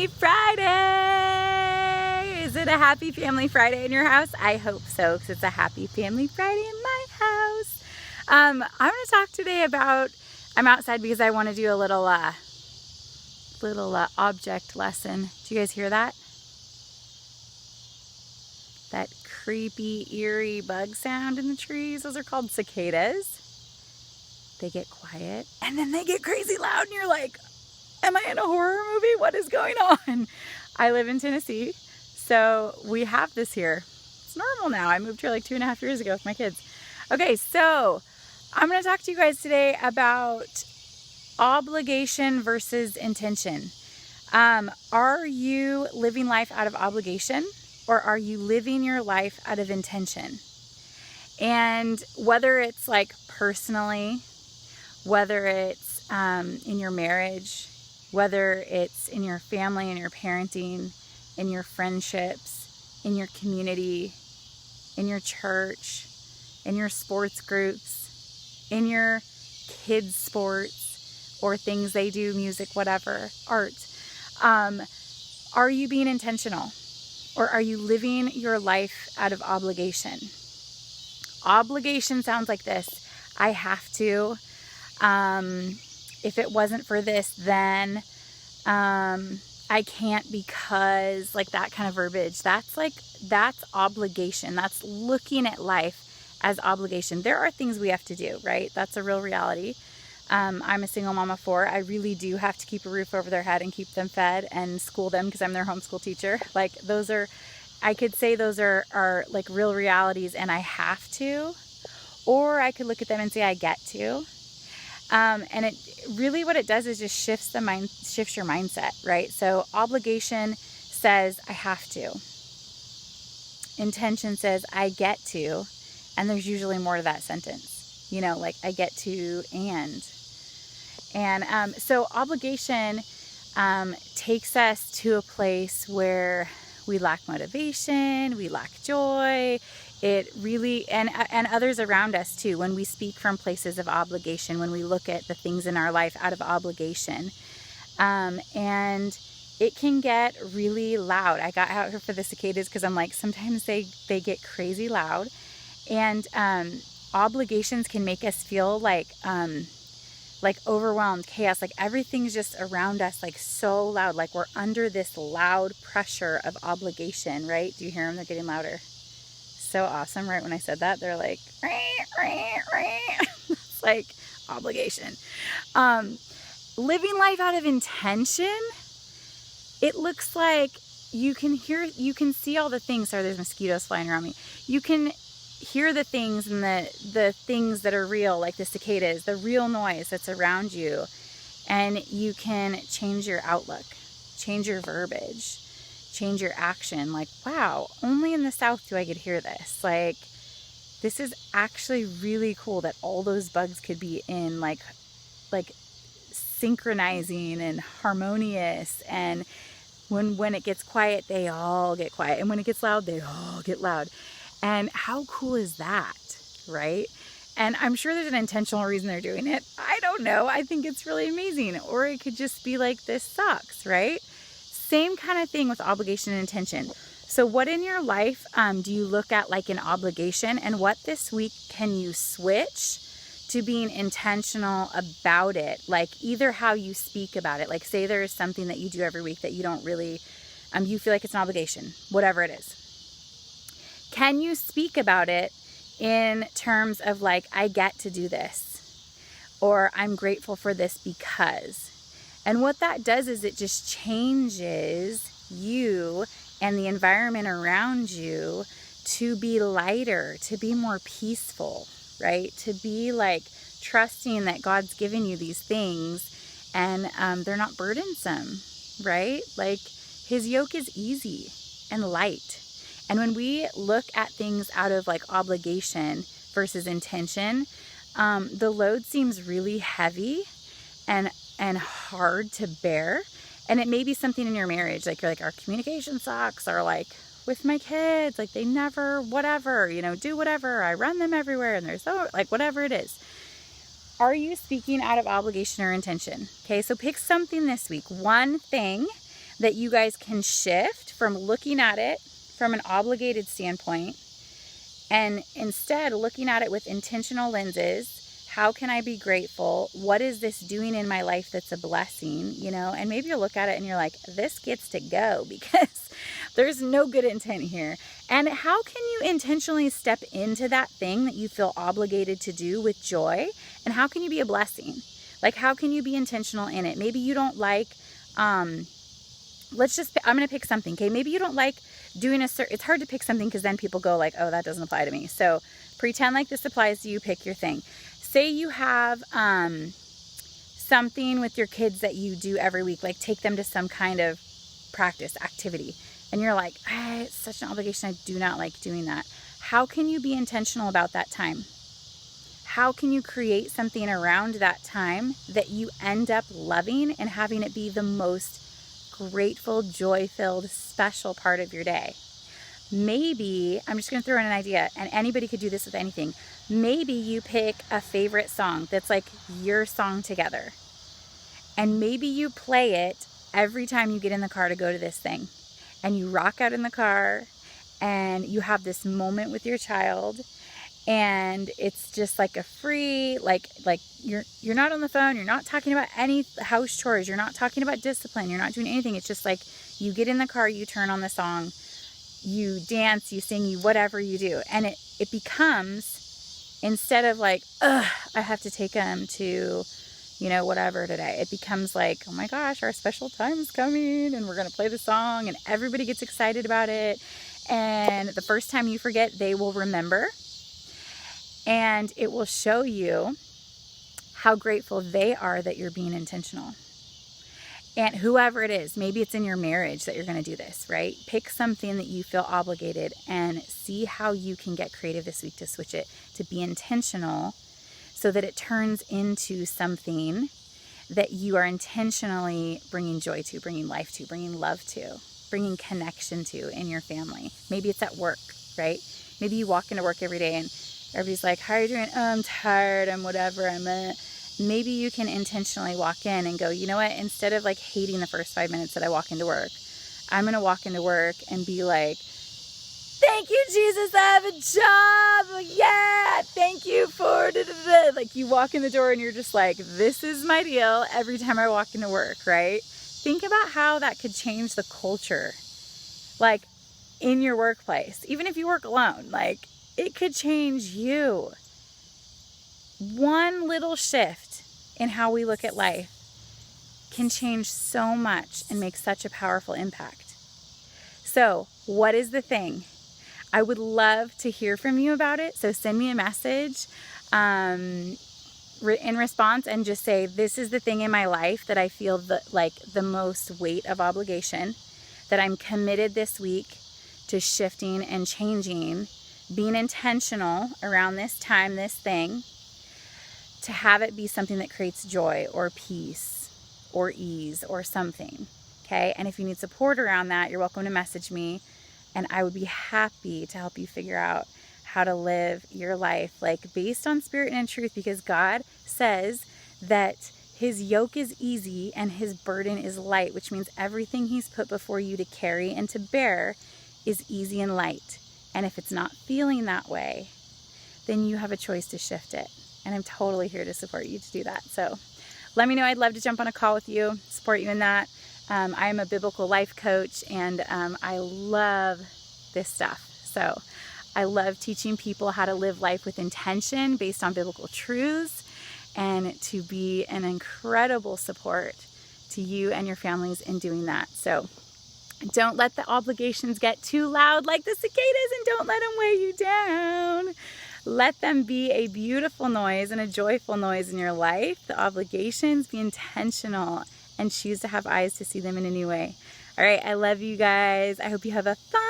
Friday! Is it a happy Family Friday in your house? I hope so, because it's a happy Family Friday in my house. I'm going to talk today about, I'm outside because I want to do a little object lesson. Do you guys hear that? That creepy, eerie bug sound in the trees. Those are called cicadas. They get quiet and then they get crazy loud and you're like, am I in a horror movie? What is going on? I live in Tennessee, so we have this here. It's normal now. I moved here like 2.5 years ago with my kids. Okay, so I'm going to talk to you guys today about obligation versus intention. Are you living life out of obligation, or are you living your life out of intention? And whether it's like personally, whether it's in your marriage, whether it's in your family and your parenting, in your friendships, in your community, in your church, in your sports groups, in your kids' sports or things they do, music, whatever, art, are you being intentional, or are you living your life out of obligation? Obligation sounds like this: I have to. If it wasn't for this, then I can't, because, like, that kind of verbiage. That's obligation. That's looking at life as obligation. There are things we have to do, right? That's a real reality. I'm a single mom of 4. I really do have to keep a roof over their head and keep them fed and school them because I'm their homeschool teacher. Like, those are, I could say those are like real realities and I have to, or I could look at them and say I get to. And it really, what it does is just shifts your mindset, right? So obligation says I have to. Intention says I get to, and there's usually more to that sentence, you know, like I get to and so obligation takes us to a place where we lack motivation, we lack joy. It really, and others around us too, when we speak from places of obligation, when we look at the things in our life out of obligation, and it can get really loud. I got out here for the cicadas because I'm like, sometimes they get crazy loud, and obligations can make us feel like overwhelmed, chaos, like everything's just around us, like so loud, like we're under this loud pressure of obligation, right? Do you hear them? They're getting louder. So awesome. Right when I said that, they're like, it's like obligation. Living life out of intention, it looks like you can see all the things. Sorry, there's mosquitoes flying around me. You can hear the things and the things that are real, like the cicadas, the real noise that's around you, and you can change your outlook, change your verbiage, change your action. Like, wow, only in the South do I get to hear this. Like, this is actually really cool that all those bugs could be in like synchronizing and harmonious, and when it gets quiet, they all get quiet, and when it gets loud, they all get loud. And how cool is that, right? And I'm sure there's an intentional reason they're doing it. I don't know. I think it's really amazing. Or it could just be like, this sucks, right? Same kind of thing with obligation and intention. So what in your life do you look at like an obligation, and what this week can you switch to being intentional about it? Like, either how you speak about it. Like, say there is something that you do every week that you don't really, you feel like it's an obligation, whatever it is. Can you speak about it in terms of like, I get to do this, or I'm grateful for this because? And what that does is it just changes you and the environment around you to be lighter, to be more peaceful, right? To be like trusting that God's given you these things and they're not burdensome, right? Like, His yoke is easy and light. And when we look at things out of like obligation versus intention, the load seems really heavy and hard to bear. And it may be something in your marriage, like you're like, our communication sucks, or like with my kids, like they never, whatever, you know, do whatever. I run them everywhere and there's so, like, whatever it is. Are you speaking out of obligation or intention? Okay, so pick something this week, one thing that you guys can shift from looking at it from an obligated standpoint and instead looking at it with intentional lenses. How can I be grateful? What is this doing in my life that's a blessing? You know, and maybe you look at it and you're like, this gets to go because there's no good intent here. And how can you intentionally step into that thing that you feel obligated to do with joy? And how can you be a blessing? Like, how can you be intentional in it? Maybe you don't like, I'm going to pick something. Okay. Maybe you don't like doing it's hard to pick something because then people go like, oh, that doesn't apply to me. So pretend like this applies to you. Pick your thing. Say you have something with your kids that you do every week, like take them to some kind of practice activity. And you're like, it's such an obligation. I do not like doing that. How can you be intentional about that time? How can you create something around that time that you end up loving and having it be the most grateful, joy-filled, special part of your day? Maybe, I'm just going to throw in an idea, and anybody could do this with anything. Maybe you pick a favorite song that's like your song together. And maybe you play it every time you get in the car to go to this thing. And you rock out in the car and you have this moment with your child. And it's just like a free, like you're not on the phone. You're not talking about any house chores. You're not talking about discipline. You're not doing anything. It's just like you get in the car, you turn on the song, you dance, you sing, you whatever you do. And it becomes, instead of like, I have to take them to, you know, whatever today. It becomes like, oh my gosh, our special time's coming and we're going to play the song and everybody gets excited about it. And the first time you forget, they will remember. And it will show you how grateful they are that you're being intentional. And whoever it is, maybe it's in your marriage that you're going to do this, right? Pick something that you feel obligated and see how you can get creative this week to switch it, to be intentional so that it turns into something that you are intentionally bringing joy to, bringing life to, bringing love to, bringing connection to in your family. Maybe it's at work, right? Maybe you walk into work every day and everybody's like, how are you doing? Oh, I'm tired. I'm whatever. Maybe you can intentionally walk in and go, you know what? Instead of like hating the first 5 minutes that I walk into work, I'm going to walk into work and be like, thank you, Jesus, I have a job. Yeah. Thank you for da-da-da. Like you walk in the door and you're just like, this is my deal every time I walk into work, right? Think about how that could change the culture, like in your workplace, even if you work alone, like it could change you. One little shift in how we look at life can change so much and make such a powerful impact. So, what is the thing? I would love to hear from you about it. So send me a message in response and just say, this is the thing in my life that I feel the most weight of obligation, that I'm committed this week to shifting and changing, being intentional around this time, this thing, to have it be something that creates joy or peace or ease or something. Okay. And if you need support around that, you're welcome to message me and I would be happy to help you figure out how to live your life like based on spirit and in truth, because God says that his yoke is easy and his burden is light, which means everything he's put before you to carry and to bear is easy and light. And if it's not feeling that way, then you have a choice to shift it. And I'm totally here to support you to do that. So let me know. I'd love to jump on a call with you, support you in that. I am a biblical life coach and I love this stuff. So I love teaching people how to live life with intention based on biblical truths and to be an incredible support to you and your families in doing that. So don't let the obligations get too loud like the cicadas and don't let them weigh you down. Let them be a beautiful noise and a joyful noise in your life. The obligations, be intentional and choose to have eyes to see them in a new way. All right, I love you guys. I hope you have a fun